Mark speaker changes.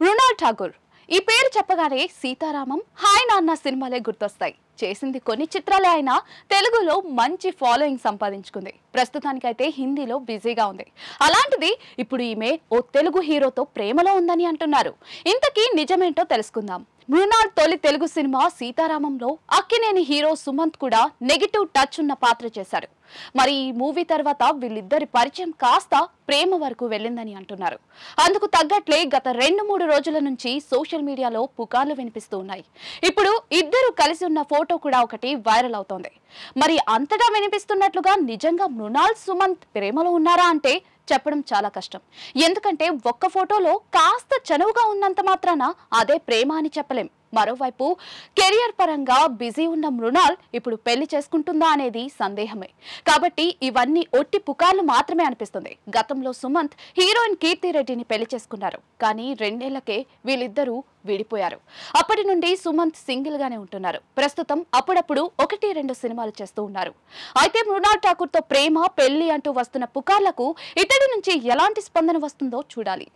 Speaker 1: మృణాల్ ఠాకూర్ ఈ పేరు చెప్పగానే సీతారామం హాయ్ నాన్న సినిమాలే గుర్తొస్తాయి. చేసింది కొన్ని చిత్రాలే అయినా తెలుగులో మంచి ఫాలోయింగ్ సంపాదించుకుంది. ప్రస్తుతానికైతే హిందీలో బిజీగా ఉంది. అలాంటిది ఇప్పుడు ఈమె ఓ తెలుగు హీరోతో ప్రేమలో ఉందని అంటున్నారు. ఇంతకీ నిజమేంటో తెలుసుకుందాం. మృణాల్ తొలి తెలుగు సినిమా సీతారామంలో అక్కినేని హీరో సుమంత్ కూడా నెగిటివ్ టచ్ ఉన్న పాత్ర చేశారు. మరి ఈ మూవీ తర్వాత వీళ్ళిద్దరి పరిచయం కాస్త ప్రేమ వరకు వెళ్ళిందని అంటున్నారు. అందుకు తగ్గట్లే గత 2-3 రోజుల నుంచి సోషల్ మీడియాలో పుకార్లు వినిపిస్తూ ఉన్నాయి. ఇప్పుడు ఇద్దరు కలిసి ఉన్న ఫోటో కూడా ఒకటి వైరల్ అవుతోంది. మరి అంతటా వినిపిస్తున్నట్లుగా నిజంగా మృణాల్ సుమంత్ ప్రేమలో ఉన్నారా అంటే చెప్పడం చాలా కష్టం. ఎందుకంటే ఒక్క ఫోటోలో కాస్త చనువుగా ఉన్నంత మాత్రాన అదే ప్రేమ అని చెప్పలేం. మరోవైపు కెరియర్ పరంగా బిజీ ఉన్న మృణాల్ ఇప్పుడు పెళ్లి చేసుకుంటుందా అనేది సందేహమే. కాబట్టి ఇవన్నీ ఒట్టి పుకార్లు మాత్రమే అనిపిస్తుంది. గతంలో సుమంత్ హీరోయిన్ కీర్తిరెడ్డిని పెళ్లి చేసుకున్నారు. కానీ 2 ఏళ్లకే వీళ్ళిద్దరూ విడిపోయారు. అప్పటి నుండి సుమంత్ సింగిల్ గానే ఉంటున్నారు. ప్రస్తుతం అప్పుడప్పుడు 1-2 సినిమాలు చేస్తూ ఉన్నారు. అయితే మృణాల్ ఠాకూర్ తో ప్రేమ పెళ్లి అంటూ వస్తున్న పుకార్లకు ఇతడి నుంచి ఎలాంటి స్పందన వస్తుందో చూడాలి.